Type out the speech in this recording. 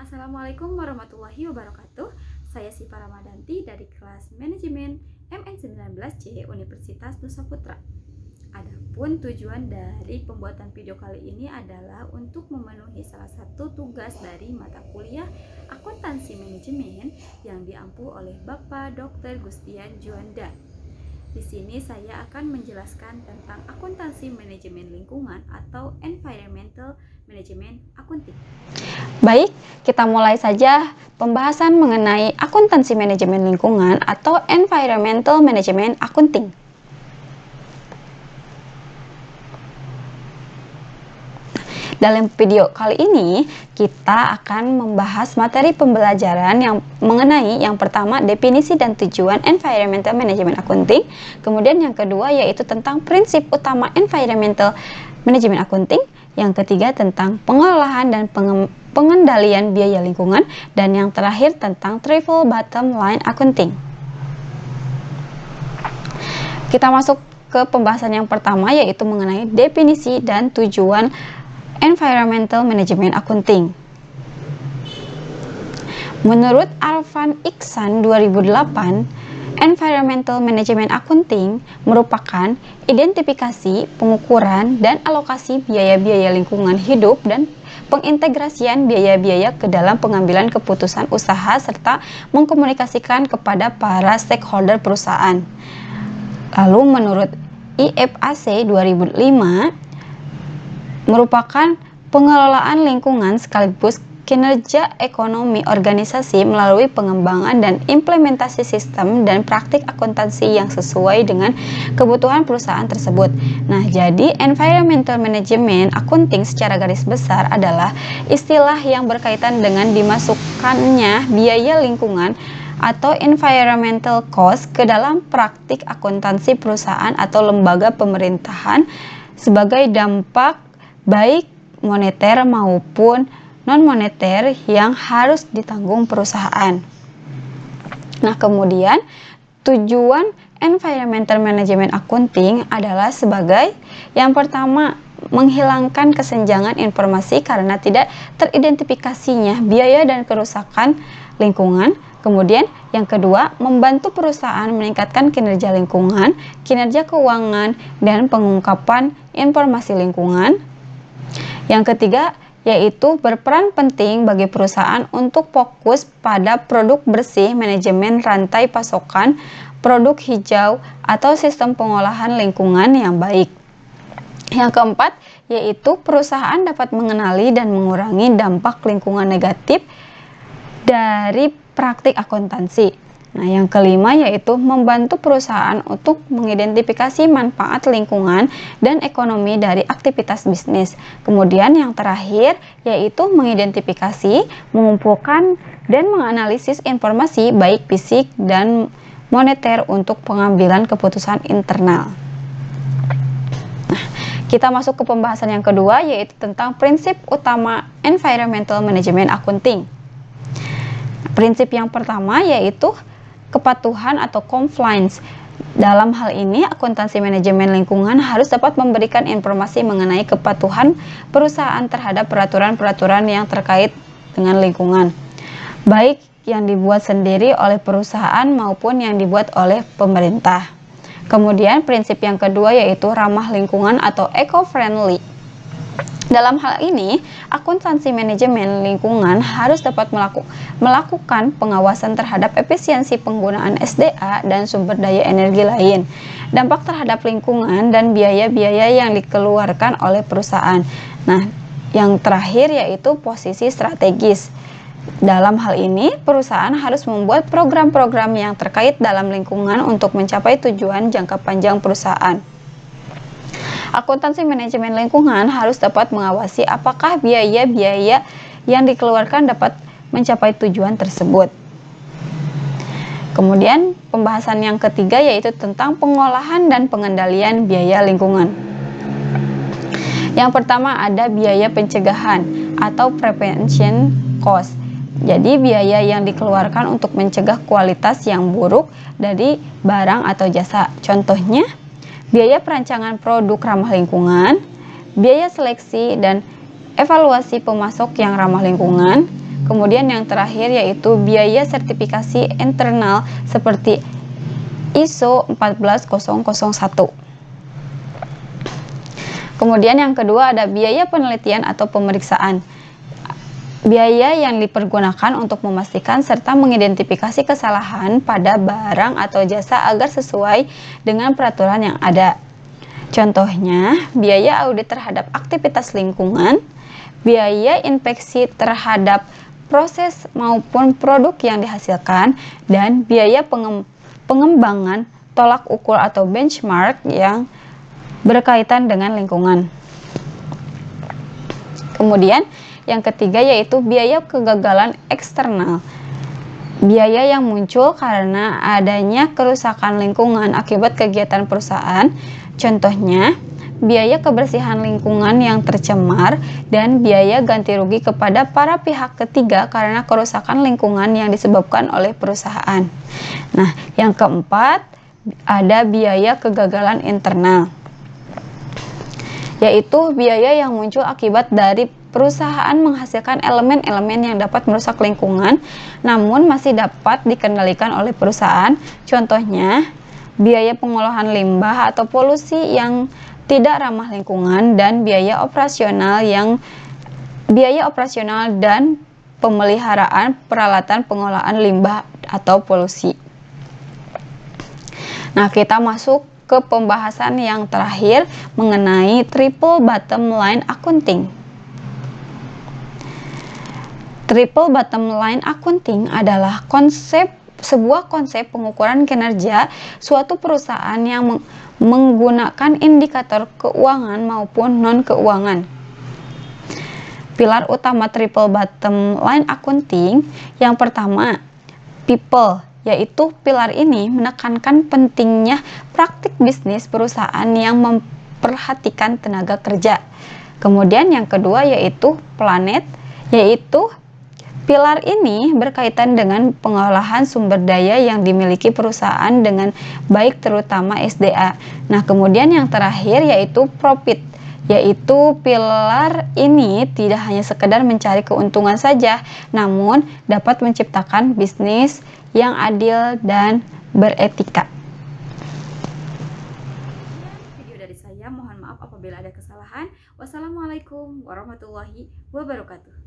Assalamualaikum warahmatullahi wabarakatuh. Saya Sipa Ramadanti dari kelas Manajemen MN19C Universitas Nusa Putra. Adapun tujuan dari pembuatan video kali ini adalah untuk memenuhi salah satu tugas dari mata kuliah Akuntansi Manajemen yang diampu oleh Bapak Dr. Gustian Juanda. Di sini saya akan menjelaskan tentang akuntansi manajemen lingkungan atau environmental management accounting. Baik, kita mulai saja pembahasan mengenai akuntansi manajemen lingkungan atau environmental management accounting. Dalam video kali ini, kita akan membahas materi pembelajaran yang mengenai yang pertama definisi dan tujuan environmental management accounting, kemudian yang kedua yaitu tentang prinsip utama environmental management accounting, yang ketiga tentang pengolahan dan pengendalian biaya lingkungan, dan yang terakhir tentang triple bottom line accounting. Kita masuk ke pembahasan yang pertama yaitu mengenai definisi dan tujuan Environmental Management Accounting. Menurut Arfan Iksan 2008, Environmental Management Accounting merupakan identifikasi, pengukuran, dan alokasi biaya-biaya lingkungan hidup dan pengintegrasian biaya-biaya ke dalam pengambilan keputusan usaha serta mengkomunikasikan kepada para stakeholder perusahaan. Lalu menurut IFAC 2005, merupakan pengelolaan lingkungan sekaligus kinerja ekonomi organisasi melalui pengembangan dan implementasi sistem dan praktik akuntansi yang sesuai dengan kebutuhan perusahaan tersebut. Nah, jadi environmental management accounting secara garis besar adalah istilah yang berkaitan dengan dimasukkannya biaya lingkungan atau environmental cost ke dalam praktik akuntansi perusahaan atau lembaga pemerintahan sebagai dampak baik moneter maupun non-moneter yang harus ditanggung perusahaan. Nah, kemudian tujuan environmental management accounting adalah sebagai yang pertama, menghilangkan kesenjangan informasi karena tidak teridentifikasinya biaya dan kerusakan lingkungan. Kemudian yang kedua, membantu perusahaan meningkatkan kinerja lingkungan, kinerja keuangan, dan pengungkapan informasi lingkungan. Yang ketiga, yaitu berperan penting bagi perusahaan untuk fokus pada produk bersih, manajemen rantai pasokan, produk hijau, atau sistem pengolahan lingkungan yang baik. Yang keempat, yaitu perusahaan dapat mengenali dan mengurangi dampak lingkungan negatif dari praktik akuntansi. Nah, yang kelima yaitu membantu perusahaan untuk mengidentifikasi manfaat lingkungan dan ekonomi dari aktivitas bisnis. Kemudian yang terakhir yaitu mengidentifikasi, mengumpulkan, dan menganalisis informasi baik fisik dan moneter untuk pengambilan keputusan internal. Nah, kita masuk ke pembahasan yang kedua yaitu tentang prinsip utama environmental management accounting. Prinsip yang pertama yaitu kepatuhan atau compliance. Dalam hal ini, akuntansi manajemen lingkungan harus dapat memberikan informasi mengenai kepatuhan perusahaan terhadap peraturan-peraturan yang terkait dengan lingkungan, baik yang dibuat sendiri oleh perusahaan maupun yang dibuat oleh pemerintah. Kemudian, prinsip yang kedua yaitu ramah lingkungan atau eco-friendly. Dalam hal ini, akuntansi manajemen lingkungan harus dapat melakukan pengawasan terhadap efisiensi penggunaan SDA dan sumber daya energi lain, dampak terhadap lingkungan, dan biaya-biaya yang dikeluarkan oleh perusahaan. Nah, yang terakhir yaitu posisi strategis. Dalam hal ini, perusahaan harus membuat program-program yang terkait dalam lingkungan untuk mencapai tujuan jangka panjang perusahaan. Akuntansi manajemen lingkungan harus dapat mengawasi apakah biaya-biaya yang dikeluarkan dapat mencapai tujuan tersebut. Kemudian pembahasan yang ketiga yaitu tentang pengolahan dan pengendalian biaya lingkungan. Yang pertama ada biaya pencegahan atau prevention cost. Jadi biaya yang dikeluarkan untuk mencegah kualitas yang buruk dari barang atau jasa. Contohnya, biaya perancangan produk ramah lingkungan, biaya seleksi dan evaluasi pemasok yang ramah lingkungan, Kemudian yang terakhir yaitu biaya sertifikasi internal seperti ISO 14001. Kemudian yang kedua ada biaya penelitian atau pemeriksaan. Biaya yang dipergunakan untuk memastikan serta mengidentifikasi kesalahan pada barang atau jasa agar sesuai dengan peraturan yang ada. Contohnya, biaya audit terhadap aktivitas lingkungan, biaya inspeksi terhadap proses maupun produk yang dihasilkan, dan biaya pengembangan tolak ukur atau benchmark yang berkaitan dengan lingkungan. Kemudian, yang ketiga yaitu biaya kegagalan eksternal. Biaya yang muncul karena adanya kerusakan lingkungan akibat kegiatan perusahaan. Contohnya, biaya kebersihan lingkungan yang tercemar dan biaya ganti rugi kepada para pihak ketiga karena kerusakan lingkungan yang disebabkan oleh perusahaan. Nah, yang keempat ada biaya kegagalan internal, yaitu biaya yang muncul akibat dari perusahaan menghasilkan elemen-elemen yang dapat merusak lingkungan namun masih dapat dikendalikan oleh perusahaan. Contohnya, biaya pengolahan limbah atau polusi yang tidak ramah lingkungan dan biaya operasional dan pemeliharaan peralatan pengolahan limbah atau polusi. Nah, kita masuk ke pembahasan yang terakhir mengenai triple bottom line accounting. Triple bottom line accounting adalah sebuah konsep pengukuran kinerja suatu perusahaan yang menggunakan indikator keuangan maupun non-keuangan. Pilar utama triple bottom line accounting yang pertama, people, yaitu pilar ini menekankan pentingnya praktik bisnis perusahaan yang memperhatikan tenaga kerja. Kemudian yang kedua yaitu planet, yaitu pilar ini berkaitan dengan pengolahan sumber daya yang dimiliki perusahaan dengan baik terutama SDA. Nah, kemudian yang terakhir yaitu profit, yaitu pilar ini tidak hanya sekedar mencari keuntungan saja, namun dapat menciptakan bisnis yang adil dan beretika. Video dari saya, mohon maaf apabila ada kesalahan. Wassalamualaikum warahmatullahi wabarakatuh.